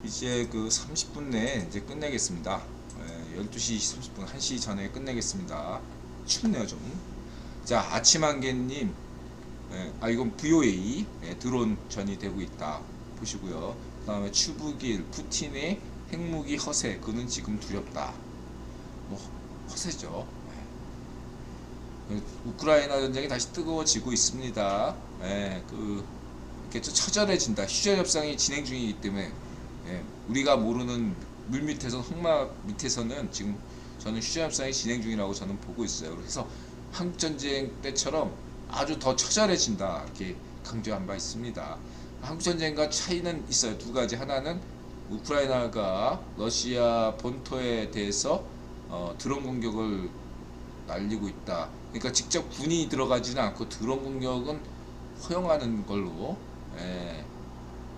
이제 그 30분 내에 이제 끝내겠습니다. 12시 30분 1시 전에 끝내겠습니다. 춥네요 좀. 자, 아침한개님, 이건 VOA 드론 전이 되고 있다 보시고요. 그 다음에 추부길 푸틴의 핵무기 허세, 그는 지금 두렵다. 뭐 허세죠. 우크라이나 전쟁이 다시 뜨거워지고 있습니다. 이렇게 처절해진다. 휴전 협상이 진행 중이기 때문에 우리가 모르는 물 밑에서 흑막 밑에서는 지금 저는 휴전 협상이 진행 중이라고 저는 보고 있어요. 그래서 한국 전쟁 때처럼 아주 더 처절해진다 이렇게 강조한 바 있습니다. 한국 전쟁과 차이는 있어요. 두 가지. 하나는 우크라이나가 러시아 본토에 대해서 드론 공격을 날리고 있다. 그러니까 직접 군이 들어가지는 않고 드론 공격은 허용하는 걸로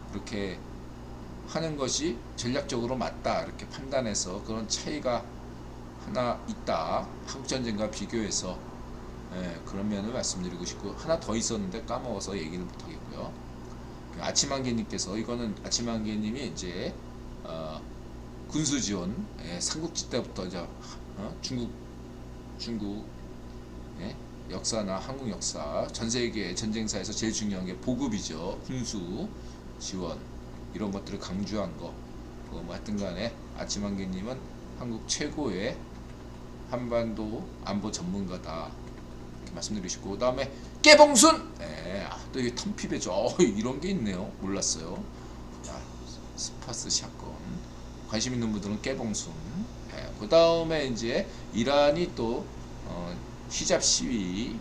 그렇게 하는 것이 전략적으로 맞다 이렇게 판단해서 그런 차이가 하나 있다. 한국전쟁과 비교해서 그런 면을 말씀드리고 싶고, 하나 더 있었는데 까먹어서 얘기를 못하겠고요. 아침한개님께서, 이거는 아침한개님이 이제 군수지원 삼국지 때부터 이제 중국 역사나 한국 역사, 전 세계 전쟁사에서 제일 중요한 게 보급이죠. 군수 지원 이런 것들을 강조한 거. 뭐 하여튼 간에 아침한개님은 한국 최고의 한반도 안보 전문가다 이렇게 말씀드리시고, 그 다음에 깨봉순, 또 이게 텀피베죠. 이런 게 있네요. 몰랐어요. 자, 스파스 샷건 관심 있는 분들은 깨봉순. 그 다음에 이제 이란이 또 히잡 시위,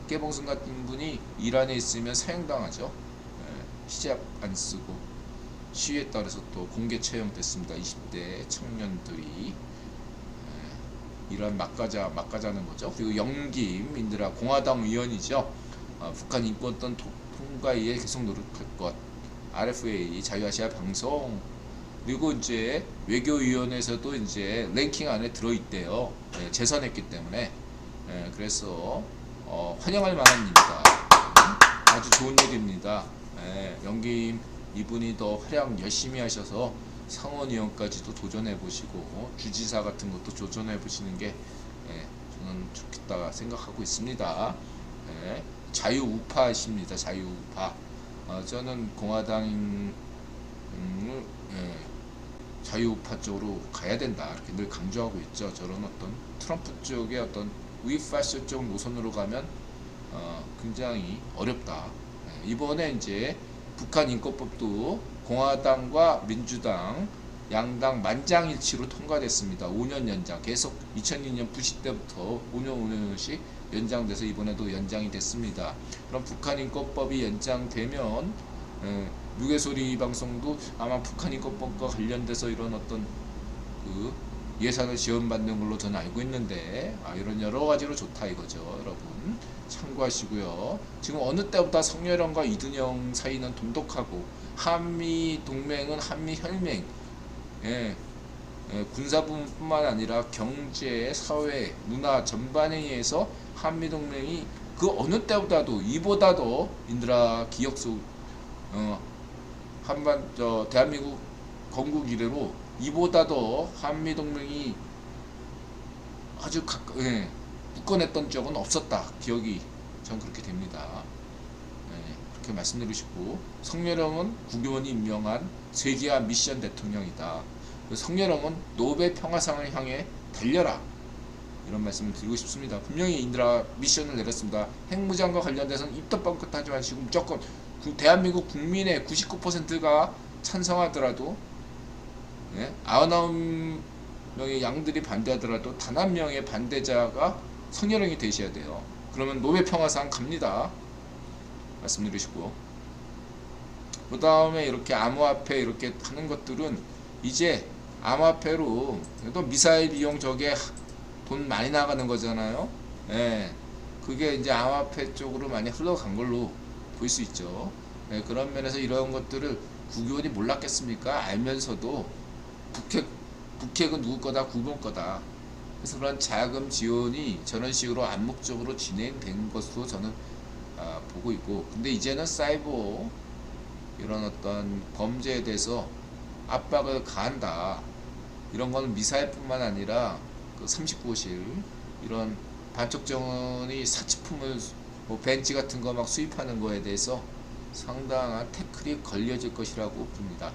깨봉순 같은 분이 이란에 있으면 사형당하죠. 히잡 안 쓰고 시위에 따라서 또 공개 처형됐습니다. 20대 청년들이. 이란 막가자는 거죠. 그리고 영김 인드라 공화당 위원이죠. 북한 인권권 통과에 계속 노력할 것. RFA 자유아시아 방송, 그리고 이제 외교위원회에서도 이제 랭킹 안에 들어있대요. 재선했기 때문에. 그래서 환영할 만한 일이다. 아주 좋은 일입니다. 영김 이분이 더 활약 열심히 하셔서 상원의원까지도 도전해 보시고 주지사 같은 것도 도전해 보시는 게 저는 좋겠다 생각하고 있습니다. 자유우파십니다. 자유우파. 저는 공화당 자유우파 쪽으로 가야 된다 이렇게 늘 강조하고 있죠. 저런 어떤 트럼프 쪽의 어떤 우익파쇼 노선으로 가면 굉장히 어렵다. 이번에 이제 북한 인권법도 공화당과 민주당 양당 만장일치로 통과됐습니다. 5년 연장, 계속 2002년 부시 때부터 5년씩 연장돼서 이번에도 연장이 됐습니다. 그럼 북한 인권법이 연장되면 무게소리 방송도 아마 북한 인권법과 관련돼서 이런 어떤 그 예산을 지원받는 걸로 저는 알고 있는데, 이런 여러 가지로 좋다 이거죠. 여러분 참고하시고요. 지금 어느 때보다 성렬형과 이든영 사이는 돈독하고, 한미 동맹은 한미 혈맹, 군사부뿐만 아니라 경제, 사회, 문화 전반에 의해서 한미 동맹이 그 어느 때보다도 이보다도 인드라 기억 속 대한민국 건국 이래로 이보다도 한미 동맹이 아주 굳건했던 적은 없었다. 기억이 전 그렇게 됩니다. 그렇게 말씀드리고 싶고, 성렬형은 국회의원이 임명한 세계화 미션 대통령이다. 성렬형은 노벨 평화상을 향해 달려라 이런 말씀을 드리고 싶습니다. 분명히 인드라 미션을 내렸습니다. 핵무장과 관련돼서는 입도 뻥끗하지 마시고 무조건 대한민국 국민의 99%가 찬성하더라도 99명의 양들이 반대하더라도 단 한 명의 반대자가 성렬형이 되셔야 돼요. 그러면 노벨 평화상 갑니다 말씀드리시고, 그 다음에 이렇게 암호화폐 이렇게 하는 것들은 이제 암호화폐로 또 미사일 비용 저게 돈 많이 나가는 거잖아요. 그게 이제 암호화폐 쪽으로 많이 흘러간 걸로 볼 수 있죠. 그런 면에서 이런 것들을 국회의원이 몰랐겠습니까? 알면서도 북핵은 누구 거다? 국민 거다. 그래서 그런 자금 지원이 저런 식으로 암묵적으로 진행된 것으로 저는 보고 있고, 근데 이제는 사이버 이런 어떤 범죄에 대해서 압박을 가한다. 이런 거는 미사일뿐만 아니라 그 39실 이런 반쪽 정원이 사치품을 뭐 벤치 같은 거 막 수입하는 거에 대해서 상당한 태클이 걸려질 것이라고 봅니다.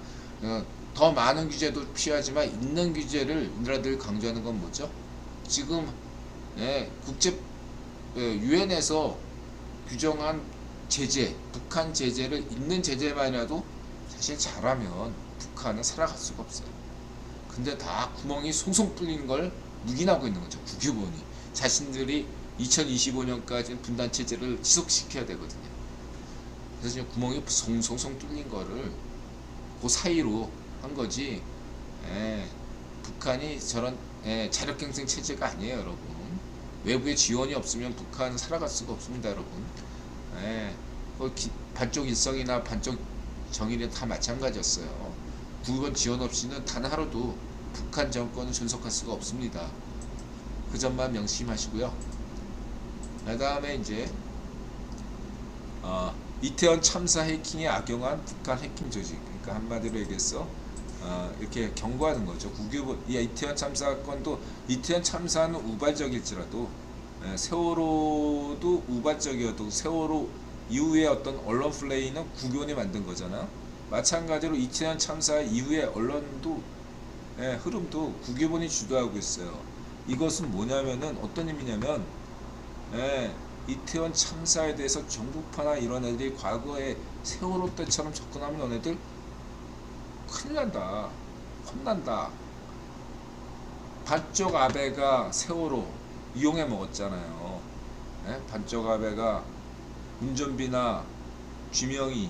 더 많은 규제도 필요하지만 있는 규제를 늘 강조하는 건 뭐죠? 지금 국제 유엔에서 규정한 제재, 북한 제재를 있는 제재만이라도 사실 잘하면 북한은 살아갈 수가 없어요. 근데 다 구멍이 송송 뚫리는 걸 묵인하고 있는 거죠. 국유본이 자신들이 2025년까지 분단 체제를 지속시켜야 되거든요. 그래서 지금 구멍이 송송송 뚫린 거를 그 사이로 한 거지. 북한이 저런 자력갱생 체제가 아니에요, 여러분. 외부의 지원이 없으면 북한은 살아갈 수가 없습니다, 여러분. 반쪽 일성이나 반쪽 정일이 다 마찬가지였어요. 국군 지원 없이는 단 하루도 북한 정권을 존속할 수가 없습니다. 그 점만 명심하시고요. 그 다음에 이제 이태원 참사 해킹에 악용한 북한 해킹 조직. 그러니까 한마디로 얘기해서 이렇게 경고하는 거죠. 이태원 참사 사건도 이태원 참사는 우발적일지라도 세월호도 우발적이어도 세월호 이후에 어떤 언론 플레이는 국유원이 만든 거잖아. 마찬가지로 이태원 참사 이후에 언론도 흐름도 국유원이 주도하고 있어요. 이것은 뭐냐면은 어떤 의미냐면 이태원 참사에 대해서 정부파나 이런 애들이 과거에 세월호 때처럼 접근하면 너네들 큰일 난다, 혼난다. 반쪽 아베가 세월호 이용해 먹었잖아요. 반쪽 아베가 운전비나 쥐명이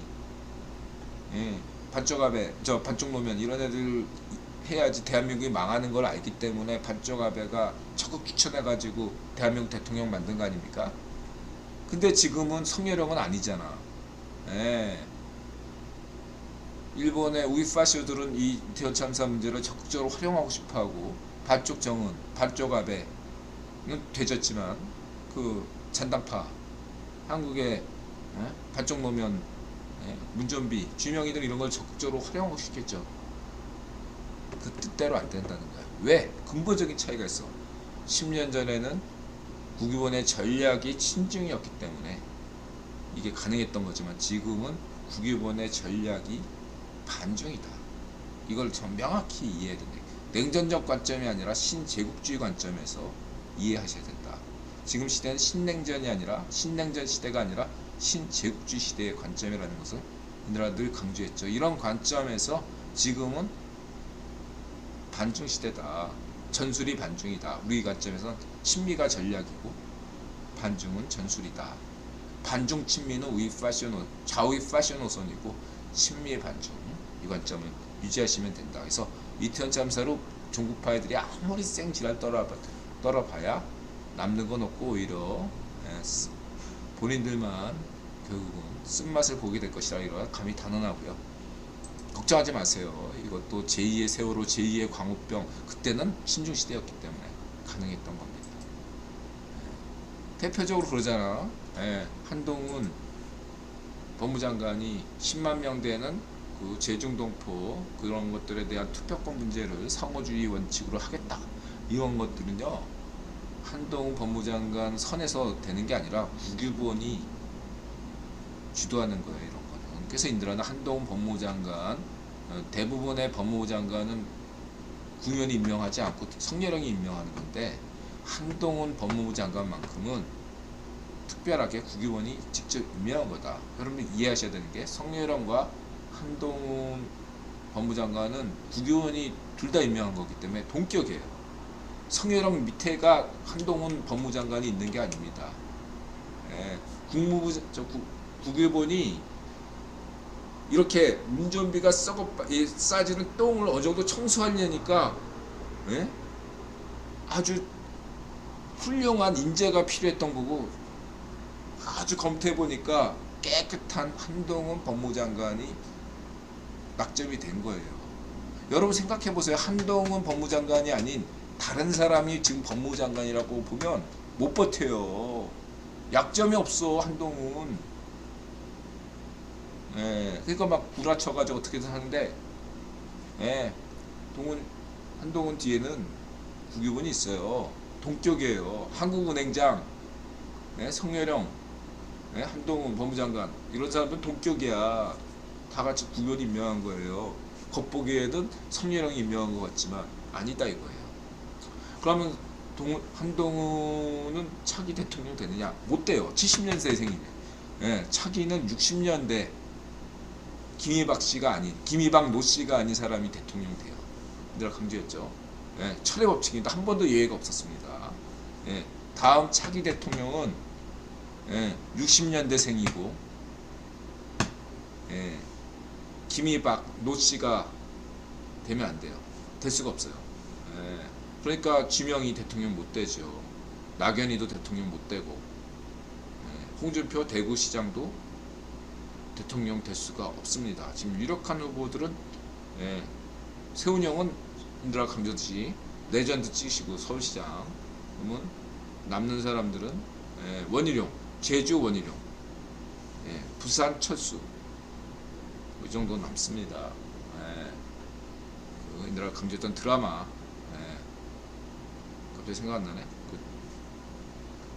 반쪽 아베 반쪽 노면 이런 애들 해야지 대한민국이 망하는 걸 알기 때문에 반쪽 아베가 적극 추천해가지고 대한민국 대통령 만든 거 아닙니까? 근데 지금은 성렬형은 아니잖아. 일본의 우이파쇼들은 이 이태원 참사 문제를 적극적으로 활용하고 싶어하고 반쪽 정은, 반쪽 아베는 되졌지만 그 잔당파 한국의 반쪽 노면 문전비, 쥐명이들 이런 걸 적극적으로 활용하고 싶겠죠. 그 뜻대로 안 된다는 거야. 왜? 근본적인 차이가 있어. 10년 전에는 국유원의 전략이 친중이었기 때문에 이게 가능했던 거지만 지금은 국유원의 전략이 반중이다. 이걸 좀 명확히 이해해야 된다. 냉전적 관점이 아니라 신제국주의 관점에서 이해하셔야 된다. 지금 시대는 신냉전이 아니라 신냉전 시대가 아니라 신제국주의 시대의 관점이라는 것을 우리나라 늘 강조했죠. 이런 관점에서 지금은 반중 시대다. 전술이 반중이다. 우리 관점에서는 친미가 전략이고 반중은 전술이다. 반중 친미는 좌우의 패션 노선이고 친미의 반중, 이 관점을 유지하시면 된다. 그래서 이태원 참사로 종북파이들이 아무리 생지랄 떨어봐야 남는 건 없고 오히려 본인들만 결국은 쓴맛을 보게 될 것이라 이런 감이 단언하고요. 걱정하지 마세요. 이것도 제2의 세월호, 제2의 광우병, 그때는 신중시대였기 때문에 가능했던 겁니다. 대표적으로 그러잖아. 한동훈 법무장관이 10만 명대는 그 제중동포 그런 것들에 대한 투표권 문제를 상호주의 원칙으로 하겠다. 이런 것들은요, 한동훈 법무장관 선에서 되는 게 아니라 국유본이 주도하는 거예요. 이런 거는. 그래서 인들은 한동훈 법무장관, 대부분의 법무부 장관은 국유원이 임명하지 않고 성렬형이 임명하는 건데 한동훈 법무부 장관만큼은 특별하게 국유원이 직접 임명한 거다. 여러분 이해하셔야 되는 게 성렬형과 한동훈 법무장관은 국유원이 둘 다 임명한 거기 때문에 동격이에요. 성렬형 밑에가 한동훈 법무장관이 있는 게 아닙니다. 국유본이 이렇게 운전비가 싸지는 똥을 어느 정도 청소하려니까 아주 훌륭한 인재가 필요했던 거고, 아주 검토해 보니까 깨끗한 한동훈 법무장관이 낙점이 된 거예요. 여러분 생각해 보세요. 한동훈 법무장관이 아닌 다른 사람이 지금 법무장관이라고 보면 못 버텨요. 약점이 없어 한동훈. 그러니까 막 구라쳐가지고 어떻게든 하는데 예, 한동훈 뒤에는 국유분이 있어요. 동격이에요. 한국은행장, 예, 성렬영, 예, 한동훈 법무장관 이런 사람들은 동격이야. 다 같이 국유분이 임명한 거예요. 겉보기에는 성렬영이 임명한 것 같지만 아니다 이거예요. 그러면 한동훈은 차기 대통령 되느냐? 못 돼요. 70년대생이네. 예, 차기는 60년대 김이박 씨가 아닌, 김이박 노 씨가 아닌 사람이 대통령 돼요. 내가 강조했죠. 예, 철의 법칙인데 한 번도 예외가 없었습니다. 예, 다음 차기 대통령은 60년대생이고 김이박 노 씨가 되면 안 돼요. 될 수가 없어요. 예, 그러니까 지명이 대통령 못 되죠. 낙연이도 대통령 못 되고 홍준표 대구시장도 대통령 될 수가 없습니다. 지금 유력한 후보들은 세운영은 인드라 강조듯이 레전드 찍으시고 서울시장, 그러면 남는 사람들은 원희룡, 제주 원희룡, 부산 철수 이 정도 남습니다. 그 인드라 강조했던 드라마 갑자기 생각 안 나네. 그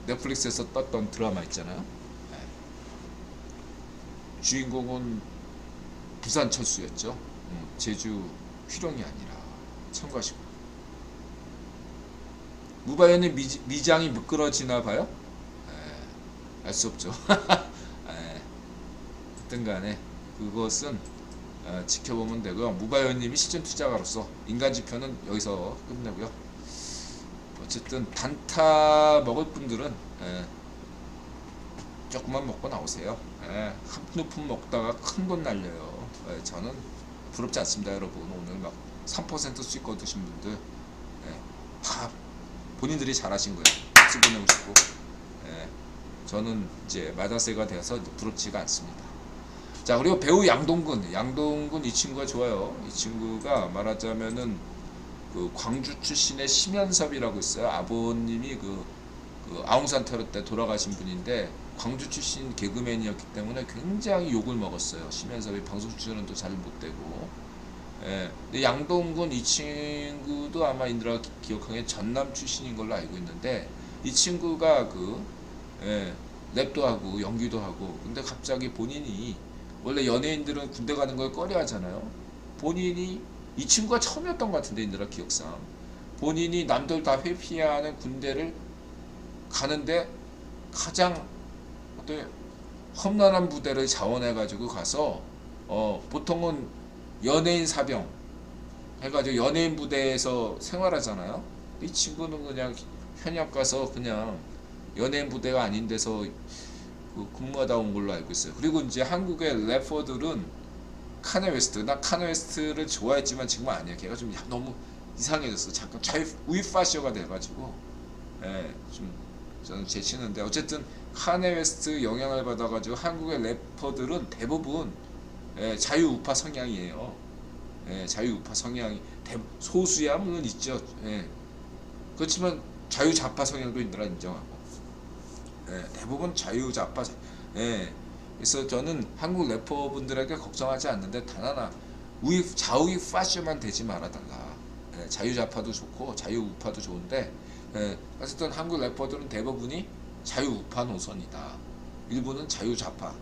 넷플릭스에서 떴던 드라마 있잖아요. 주인공은 부산 철수였죠. 제주 휘룡이 아니라 참고하시고. 무바연의 미장이 미끄러지나 봐요? 알 수 없죠. 어떤 간에 그것은 지켜보면 되고요. 무바연님이 시즌 투자가로서 인간지표는 여기서 끝내고요. 어쨌든 단타 먹을 분들은 조금만 먹고 나오세요. 한 푼 먹다가 큰 돈 날려요. 저는 부럽지 않습니다, 여러분. 오늘 막 3% 수익 얻으신 분들 다 본인들이 잘하신 거예요. 박수 보내고 싶고. 저는 이제 마다세가 되어서 부럽지가 않습니다. 자, 그리고 배우 양동근 이 친구가 좋아요. 이 친구가 말하자면은 그 광주 출신의 심연섭이라고 있어요. 아버님이 그 아웅산 테러 때 돌아가신 분인데 광주 출신 개그맨이었기 때문에 굉장히 욕을 먹었어요. 심연섭이 방송 출연도 잘 못되고. 근데 양동근 이 친구도 아마 인드라 기억하기에 전남 출신인 걸로 알고 있는데 이 친구가 랩도 하고 연기도 하고, 근데 갑자기 본인이, 원래 연예인들은 군대 가는 걸 꺼려 하잖아요. 본인이, 이 친구가 처음이었던 것 같은데 인드라 기억상, 본인이 남들 다 회피하는 군대를 가는데 가장 어떤 험난한 부대를 자원해 가지고 가서 보통은 연예인 사병 해가지고 연예인 부대에서 생활하잖아요. 이 친구는 그냥 현역 가서 그냥 연예인 부대가 아닌 데서 근무하다 온 걸로 알고 있어요. 그리고 이제 한국의 래퍼들은 카네 웨스트, 나 카네 웨스트를 좋아했지만 지금은 아니야. 걔가 좀 너무 이상해졌어. 잠깐 우입 파셔가 돼가지고 좀 저는 제치는데, 어쨌든 카네 웨스트 영향을 받아가지고 한국의 래퍼들은 대부분 자유우파 성향이에요. 자유우파 성향이 소수야 물론 있죠. 그렇지만 자유좌파 성향도 있느라 인정하고. 대부분 자유좌파. 그래서 저는 한국 래퍼분들에게 걱정하지 않는데 단 하나, 좌우익 파쇼만 되지 말아달라. 자유좌파도 좋고 자유우파도 좋은데 어쨌든 한국 래퍼들은 대부분이 자유우파 노선이다. 일부는 자유좌파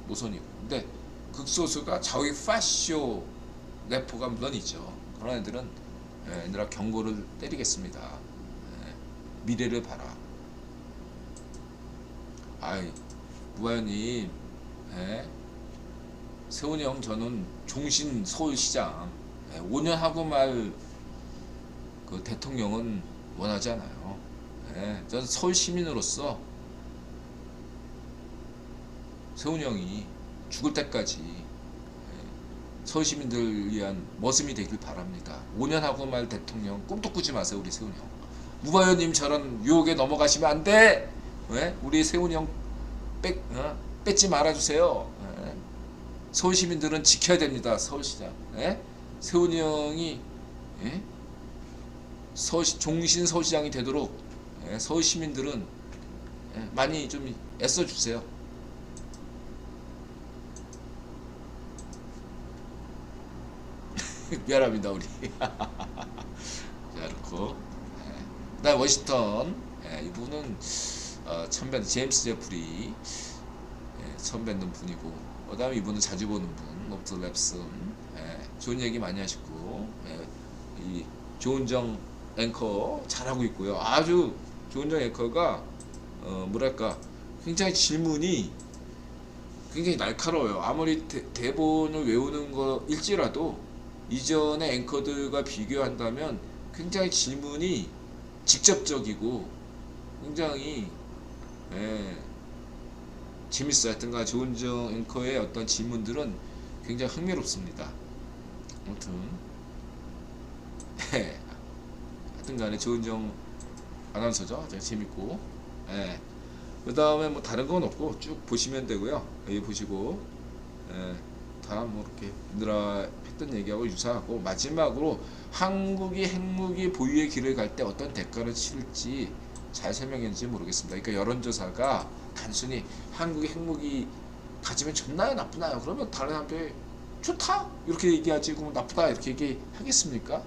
노선이고, 근데 극소수가 좌우익 파쇼 래퍼가 물론 있죠. 그런 애들은 얘들아 경고를 때리겠습니다. 미래를 봐라. 아이, 무하연님, 세훈이 형, 저는 종신 서울시장 5년 하고 말 그 대통령은 원하지 않아요. 저는 서울 시민으로서 세훈이 형이 죽을 때까지 서울 시민들 위한 머슴이 되길 바랍니다. 5년 하고 말 대통령 꿈도 꾸지 마세요, 우리 세훈이 형. 무바연님 저런 유혹에 넘어가시면 안 돼. 우리 세훈이 형 뺏지 말아주세요. 서울 시민들은 지켜야 됩니다. 서울시장. 세훈이 형이 종신 서울시장이 되도록 서울 시민들은 많이 좀 애써주세요. 미안합니다 우리. 자 그렇고 그다음 워싱턴 이분은 처음 뵙는 제임스 제프리 처음 뵙는 분이고 그다음에 이분은 자주 보는 분 로버트 랩슨 좋은 얘기 많이 하시고 이 조은정 앵커 잘하고 있고요. 아주 조은정 앵커가 뭐랄까 굉장히 질문이 굉장히 날카로워요. 아무리 대본을 외우는 거일지라도 이전의 앵커들과 비교한다면 굉장히 질문이 직접적이고 굉장히 재밌어요. 하여튼간 조은정 앵커의 어떤 질문들은 굉장히 흥미롭습니다. 아무튼 하여튼간에 조은정 아나운서죠. 재밌고 그 다음에 뭐 다른 건 없고 쭉 보시면 되고요. 여기 보시고 다 뭐 이렇게 누나 했던 얘기하고 유사하고 마지막으로 한국이 핵무기 보유의 길을 갈 때 어떤 대가를 치를지 잘 설명했는지 모르겠습니다. 그러니까 여론조사가 단순히 한국이 핵무기 가지면 좋나요 나쁘나요? 그러면 다른 사람들이 좋다 이렇게 얘기하지 그럼 나쁘다 이렇게 얘기하겠습니까?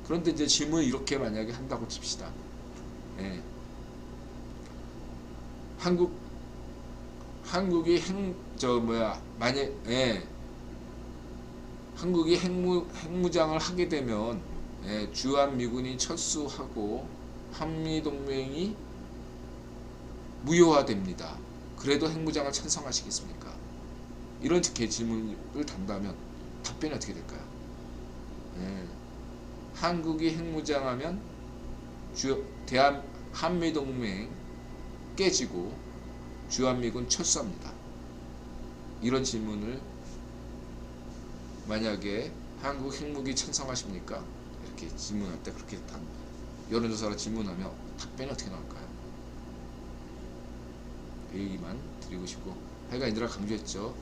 그런데 이제 질문을 이렇게 만약에 한다고 칩시다. 한국이 만약 한국이 핵무장을 하게 되면 주한미군이 철수하고 한미동맹이 무효화됩니다. 그래도 핵무장을 찬성하시겠습니까? 이런 질문을 단다면 답변이 어떻게 될까요? 한국이 핵무장하면 한미동맹 깨지고 주한미군 철수합니다. 이런 질문을 만약에 한국 핵무기 찬성하십니까? 이렇게 질문할 때 그렇게 여론조사로 질문하면 답변이 어떻게 나올까요? 그 얘기만 드리고 싶고 하여간 이들아 강조했죠.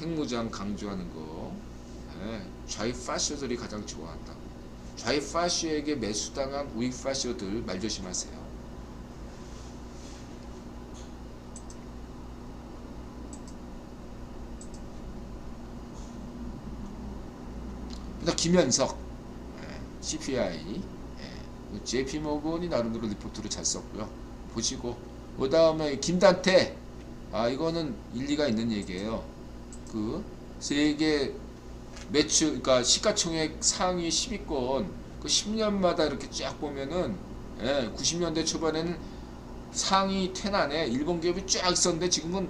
핵무장 강조하는 거 좌익 파쇼들이 가장 좋아한다. 좌익 파쇼에게 매수당한 우익 파쇼들 말조심하세요. 김현석 CPI JP모건이 나름대로 리포트를 잘 썼고요. 보시고 그 다음에 김단태 이거는 일리가 있는 얘기예요. 그 세계 매출 그러니까 시가총액 상위 10위권 그 10년마다 이렇게 쫙 보면은 90년대 초반에는 상위 10 안에 일본 기업이 쫙 있었는데 지금은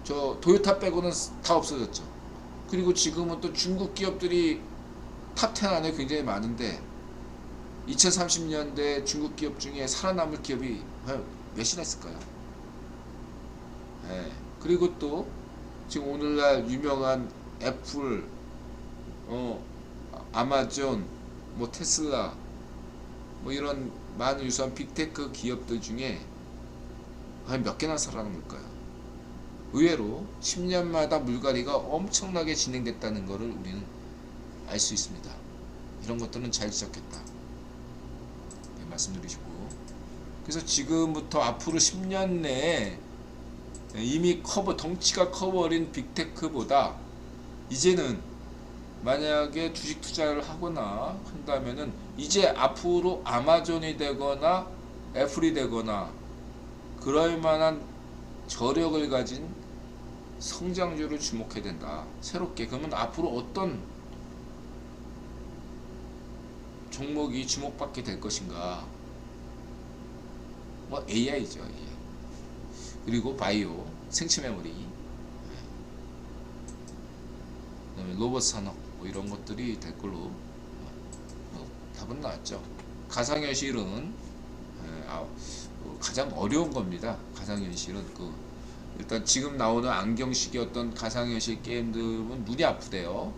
저 도요타 빼고는 다 없어졌죠. 그리고 지금은 또 중국 기업들이 탑 10 안에 굉장히 많은데 2030년대 중국 기업 중에 살아남을 기업이 몇이나 있을까요? 그리고 또 지금 오늘날 유명한 애플, 아마존, 뭐 테슬라, 뭐 이런 많은 유사한 빅테크 기업들 중에 몇 개나 살아남을까요? 의외로 10년마다 물갈이가 엄청나게 진행됐다는 것을 우리는 알 수 있습니다. 이런 것들은 잘 지적했다. 말씀드리시고 그래서 지금부터 앞으로 10년 내에 이미 덩치가 커버린 빅테크보다 이제는 만약에 주식 투자를 하거나 한다면은 이제 앞으로 아마존이 되거나 애플이 되거나 그럴 만한 저력을 가진 성장주를 주목해야 된다. 새롭게. 그러면 앞으로 어떤 종목이 주목받게 될 것인가? 뭐 AI죠. AI. 그리고 바이오, 생체 메모리, 그다음에 로봇 산업 뭐 이런 것들이 될 걸로 답은 나왔죠. 가상현실은 가장 어려운 겁니다. 가상현실은 일단 지금 나오는 안경식의 어떤 가상현실 게임들은 눈이 아프대요.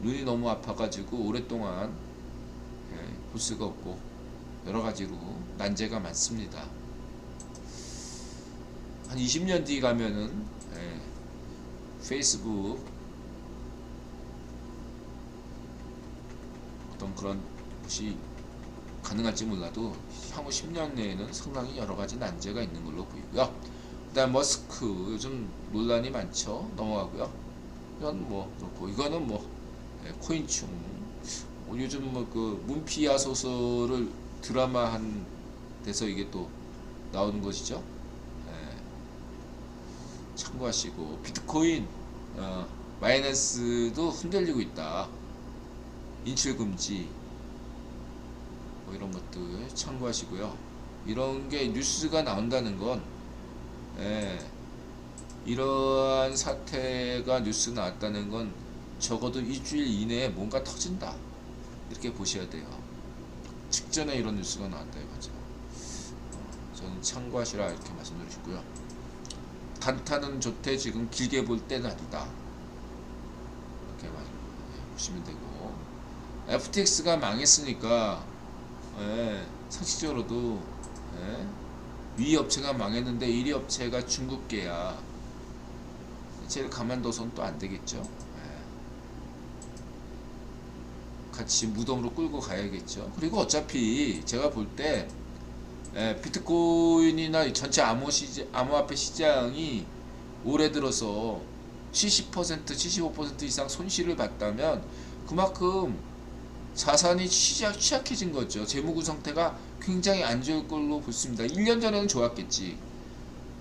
눈이 너무 아파가지고 오랫동안 볼 수가 없고 여러 가지로 난제가 많습니다. 한 20년 뒤 가면은 페이스북 어떤 그런 것이 가능할지 몰라도 향후 10년 내에는 상당히 여러 가지 난제가 있는 걸로 보이고요. 그다음 머스크 요즘 논란이 많죠. 넘어가고요. 이건 뭐 그렇고, 이거는 뭐 코인충. 요즘 뭐 그 문피아 소설을 드라마한 돼서 이게 또 나오는 것이죠. 예, 참고하시고, 비트코인 마이낸스도 흔들리고 있다. 인출 금지 뭐 이런 것들 참고하시고요. 이런 게 뉴스가 나온다는 건, 예, 이러한 사태가 뉴스 나왔다는 건 적어도 일주일 이내에 뭔가 터진다, 이렇게 보셔야 돼요. 직전에 이런 뉴스가 나왔다 이거죠. 저는 참고하시라 이렇게 말씀드리고요. 단타는 좋대, 지금 길게 볼 때는 아니다, 이렇게 보시면 되고, FTX가 망했으니까, 예, 상식적으로도, 예, 위 업체가 망했는데 1위 업체가 중국계야. 쟤를 가만둬서는 또 안 되겠죠. 예, 같이 무덤으로 끌고 가야겠죠. 그리고 어차피 제가 볼 때, 예, 비트코인이나 전체 암호화폐 시장이 올해 들어서 70%, 75% 이상 손실을 봤다면 그만큼 자산이 취약해진 거죠. 재무구 상태가 굉장히 안 좋을 걸로 보습니다. 1년 전에는 좋았겠지.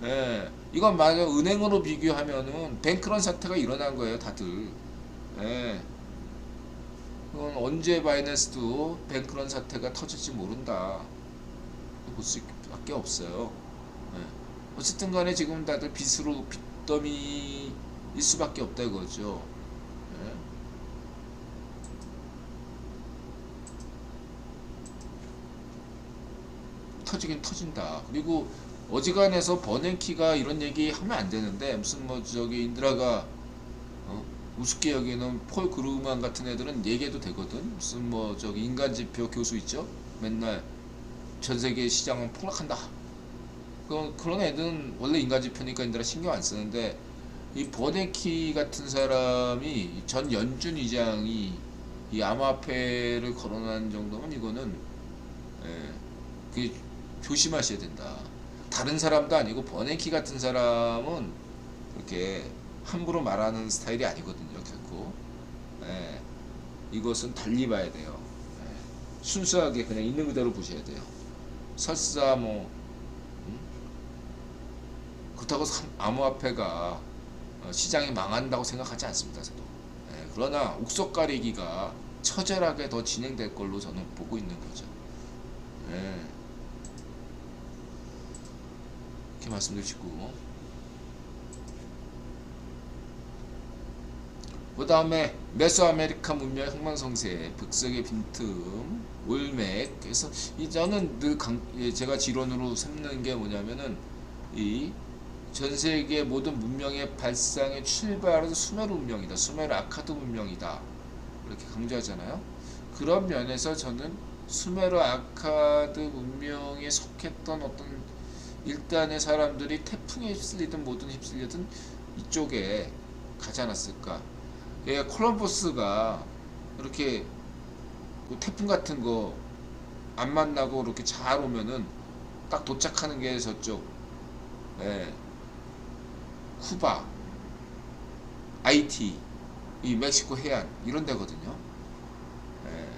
예, 이건 만약 은행으로 비교하면은 뱅크런 사태가 일어난 거예요, 다들. 예, 그건 언제 바이낸스도 뱅크런 사태가 터질지 모른다, 볼 수밖에 없어요. 예. 어쨌든 간에 지금 다들 빚으로 빚더미일 수밖에 없다 이거죠. 예. 터지긴 터진다. 그리고 어지간해서 버냉키가 이런 얘기 하면 안 되는데, 무슨 뭐 저기 인드라가 우습게 여기는 폴 그루만 같은 애들은 얘기해도 되거든. 무슨 뭐 저기 인간지표 교수 있죠? 맨날 전 세계 시장은 폭락한다. 그런 애들은 원래 인간지표니까 인드라 신경 안 쓰는데, 이 버냉키 같은 사람이, 전 연준 의장이 이 암호화폐를 거론한 정도면 이거는, 예, 그 조심하셔야 된다. 다른 사람도 아니고 버냉키 같은 사람은 그렇게 함부로 말하는 스타일이 아니거든요, 결코. 예, 이것은 달리 봐야 돼요. 예, 순수하게 그냥 있는 그대로 보셔야 돼요. 설사 뭐, 그렇다고 암호화폐가 시장이 망한다고 생각하지 않습니다, 저도. 예, 그러나 옥석 가리기가 처절하게 더 진행될 걸로 저는 보고 있는 거죠. 예, 이렇게 말씀드리고, 그 다음에 메소아메리카 문명의 흥망성쇠, 백석의 빈틈, 올맥. 그래서 저는 늘 제가 지론으로 삼는 게 뭐냐면은, 이 전 세계 모든 문명의 발상의 출발은 수메르 문명이다, 수메르 아카드 문명이다, 이렇게 강조하잖아요. 그런 면에서 저는 수메르 아카드 문명에 속했던 어떤 일단의 사람들이 태풍에 휩쓸리든 뭐든 휩쓸리든 이쪽에 가지 않았을까. 예, 콜럼버스가 이렇게 태풍 같은 거 안 만나고 이렇게 잘 오면은 딱 도착하는 게 저쪽, 예, 쿠바, 아이티, 이 멕시코 해안 이런 데거든요. 예,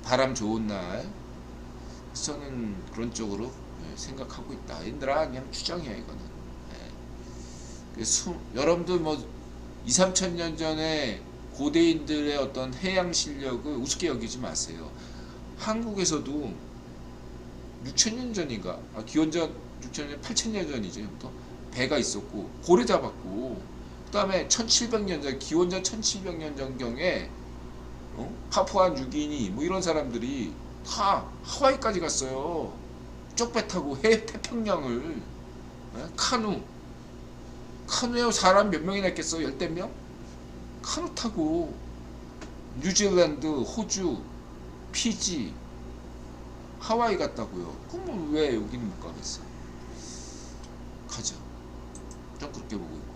바람 좋은 날. 저는 그런 쪽으로, 예, 생각하고 있다. 얘들아 그냥 추정이야 이거는. 예. 여러분들 뭐 2, 3천 년 전에 고대인들의 어떤 해양 실력을 우습게 여기지 마세요. 한국에서도 6천 년 전인가, 기원전 6천 년, 8천 년 전이죠. 배가 있었고 고래 잡았고, 그 다음에 1700년 전, 기원전 1700년 전경에 파푸아 뉴기니 뭐 이런 사람들이 다 하와이까지 갔어요. 쪽배 타고 태평양을. 예? 카누에 사람 몇 명이나 있겠어? 열댓 명? 카누 타고 뉴질랜드, 호주, 피지, 하와이 갔다고요. 그럼 왜 여기는 못 가겠어? 가죠. 좀 그렇게 보고 있고.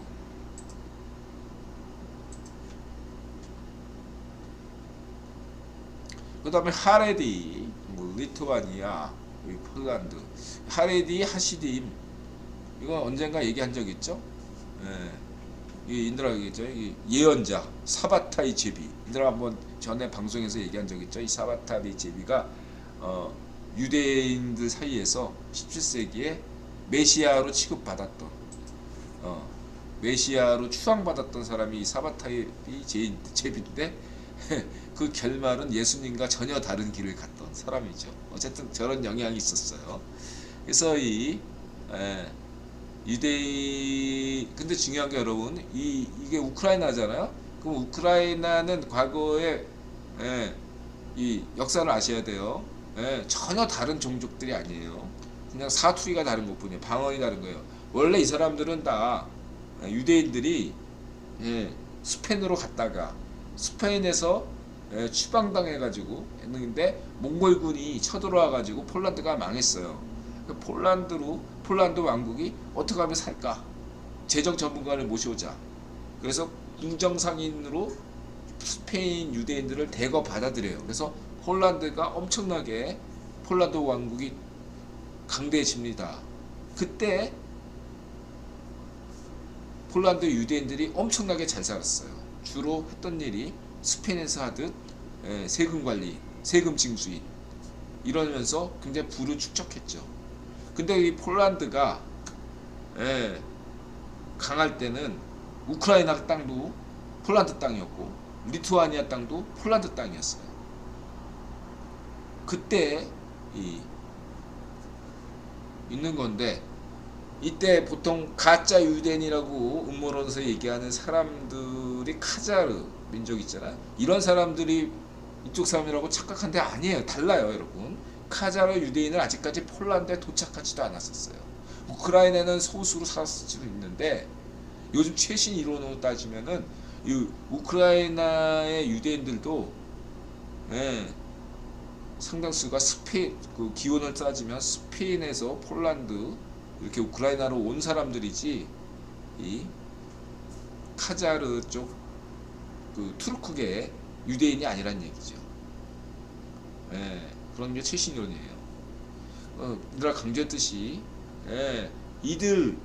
그 다음에 하레디, 뭐 리투아니아, 폴란드, 하레디, 하시딤. 이거 언젠가 얘기한 적 있죠? 예. 이 인드라가 얘기했죠. 이 예언자 사바타이 제비. 인드라가 한번 전에 방송에서 얘기한 적 있죠. 이 사바타이 제비가 유대인들 사이에서 17세기에 메시아로 취급받았던 메시아로 추앙받았던 사람이 이 사바타이 제비인데 그 결말은 예수님과 전혀 다른 길을 갔던 사람이죠. 어쨌든 저런 영향이 있었어요. 그래서 이 유대인 근데 중요한 게 여러분 이게 우크라이나잖아요. 그럼 우크라이나는 과거에 이 역사를 아셔야 돼요. 전혀 다른 종족들이 아니에요. 그냥 사투리가 다른 것뿐이에요. 방언이 다른 거예요. 원래 이 사람들은 다 유대인들이 스페인으로 갔다가 스페인에서 추방당해가지고 했는데 몽골군이 쳐들어와가지고 폴란드가 망했어요. 폴란드 왕국이 어떻게 하면 살까? 재정 전문가를 모셔오자. 그래서 궁정상인으로 스페인 유대인들을 대거 받아들여요. 그래서 폴란드가 엄청나게 폴란드 왕국이 강대해집니다. 그때 폴란드 유대인들이 엄청나게 잘 살았어요. 주로 했던 일이 스페인에서 하듯 세금 관리, 세금 징수인 이러면서 굉장히 부를 축적했죠. 근데 이 폴란드가 강할 때는 우크라이나 땅도 폴란드 땅이었고 리투아니아 땅도 폴란드 땅이었어요. 그때 있는 건데 이때 보통 가짜 유대인이라고 음모론에서 얘기하는 사람들이 카자르 민족 있잖아요. 이런 사람들이 이쪽 사람이라고 착각한데 아니에요. 달라요, 여러분. 카자르 유대인은 아직까지 폴란드에 도착하지도 않았었어요. 우크라이나는 소수로 살았을 수도 있는데 요즘 최신 이론으로 따지면은 이 우크라이나의 유대인들도 상당수가 스페인 그 기원을 따지면 스페인에서 폴란드 이렇게 우크라이나로 온 사람들이지 이 카자르 쪽 그 투르크계 유대인이 아니란 얘기죠. 그런 게 최신 이론이에요. 내가 강조했듯이 이들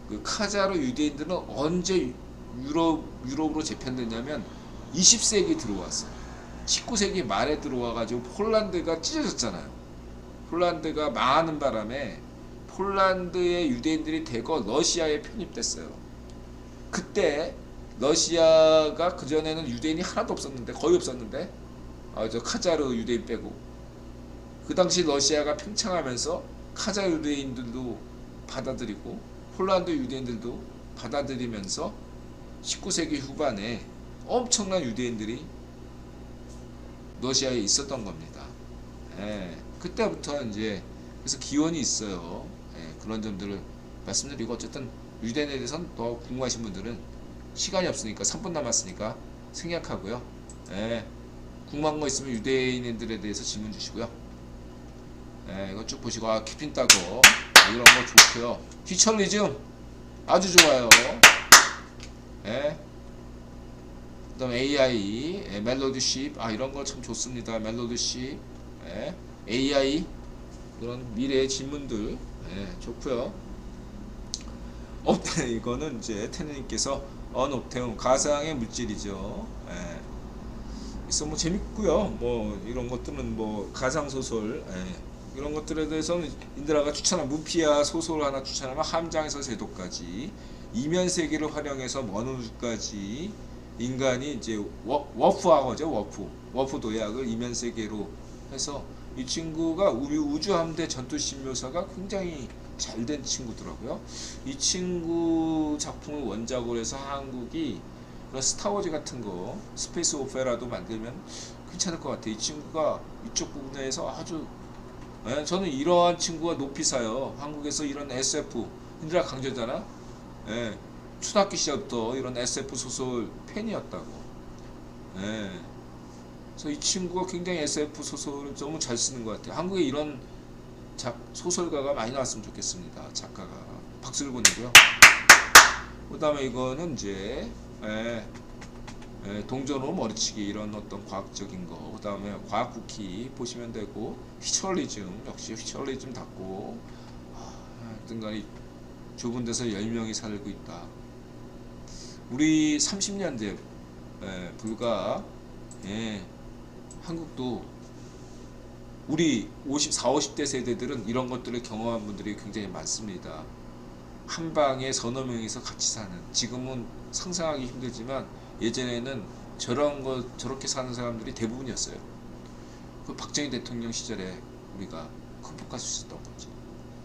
그 카자르 유대인들은 언제 유럽으로 재편됐냐면 20세기 들어왔어요. 19세기 말에 들어와가지고 폴란드가 찢어졌잖아요. 폴란드가 망하는 바람에 폴란드의 유대인들이 대거 러시아에 편입됐어요. 그때 러시아가 그전에는 유대인이 하나도 없었는데 거의 없었는데 저 카자르 유대인 빼고 그 당시 러시아가 팽창하면서 카자르 유대인들도 받아들이고 폴란드 유대인들도 받아들이면서 19세기 후반에 엄청난 유대인들이 러시아에 있었던 겁니다. 그때부터 이제 그래서 기원이 있어요. 그런 점들을 말씀드리고 어쨌든 유대인에 대해서는 더 궁금하신 분들은 시간이 없으니까 3분 남았으니까 생략하고요. 궁금한 거 있으면 유대인들에 대해서 질문 주시고요. 이거 쭉 보시고 키핀 따고 이런 거 좋고요. 휘철리즘 아주 좋아요. 그다음 AI, 멜로디십 이런 거 참 좋습니다. 멜로디십, AI 그런 미래의 질문들 좋고요. 이거는 이제 테느님께서 언옵테움 가상의 물질이죠. 그래서 뭐 재밌고요. 뭐 이런 것들은 뭐 가상 소설 이런 것들에 대해서는 인드라가 추천한 무피아 소설 하나 추천하면 함장에서 제도까지 이면 세계를 활용해서 먼 우주까지 인간이 이제 워프하고죠. 워프 도약을 이면 세계로 해서 이 친구가 우주 함대 전투신 묘사가 굉장히 잘 된 친구더라고요. 이 친구 작품을 원작으로 해서 한국이 스타워즈 같은 거 스페이스 오페라도 만들면 괜찮을 것 같아요. 이 친구가 이쪽 부분에서 아주 저는 이러한 친구가 높이 사요. 한국에서 이런 SF 인드라 강조잖아. 초등학교 시절부터 이런 SF 소설 팬이었다고. 그래서 이 친구가 굉장히 SF 소설을 너무 잘 쓰는 것 같아요. 한국에 이런 소설가가 많이 나왔으면 좋겠습니다. 작가가 박수를 보내고요. 그 다음에 이거는 이제 동전으로 머리치기 이런 어떤 과학적인 거. 그 다음에 과학 쿠키 보시면 되고 휘철리즘 역시 휘철리즘답고 하여튼간에 좁은 데서 10명이 살고 있다. 우리 30년 전 불과 한국도 우리 50대 세대들은 이런 것들을 경험한 분들이 굉장히 많습니다. 한 방에 서너 명이서 같이 사는, 지금은 상상하기 힘들지만 예전에는 저렇게 사는 사람들이 대부분이었어요. 그 박정희 대통령 시절에 우리가 극복할 수 있었던 거죠.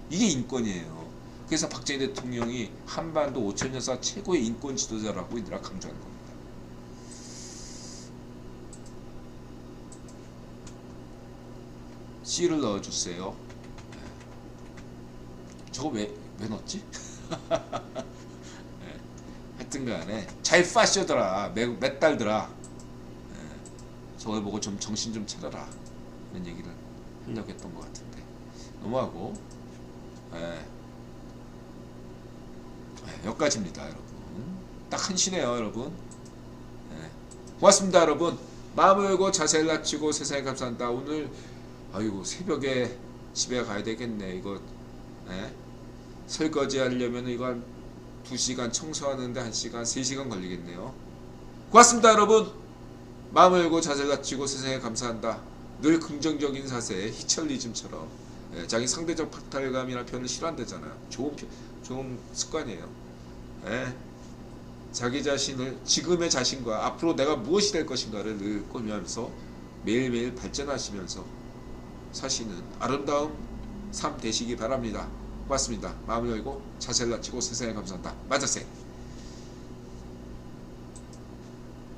이게 인권이에요. 그래서 박정희 대통령이 한반도 5천년사 최고의 인권 지도자라고 이들아 강조하는 겁니다. C를 넣어주세요. 저거 왜 넣었지? 하여튼 간에 잘 파쇼더라, 몇 달더라. 저걸 보고 좀 정신 좀 차려라, 이런 얘기를 하려고 했던 것 같은데 넘어가고, 여기까지입니다 여러분. 딱 한시네요 여러분. 고맙습니다 여러분. 마음을 열고 자세를 낮추고 세상에 감사한다. 오늘 아이고 새벽에 집에 가야 되겠네. 이거 설거지 하려면 이거 한 2시간, 청소하는데 1시간, 3시간 걸리겠네요. 고맙습니다 여러분. 마음을 열고 자세를 낮추고 세상에 감사한다. 늘 긍정적인 사세, 히철리즘처럼 자기 상대적 박탈감이라는 표현을 싫어한다잖아요. 좋은 습관이에요. 자기 자신을, 지금의 자신과 앞으로 내가 무엇이 될 것인가를 늘 꾸미면서 매일매일 발전하시면서 사시는 아름다운 삶 되시기 바랍니다. 고맙습니다. 마음을 열고 자세를 낮추고 세상에 감사한다. 맞았어요.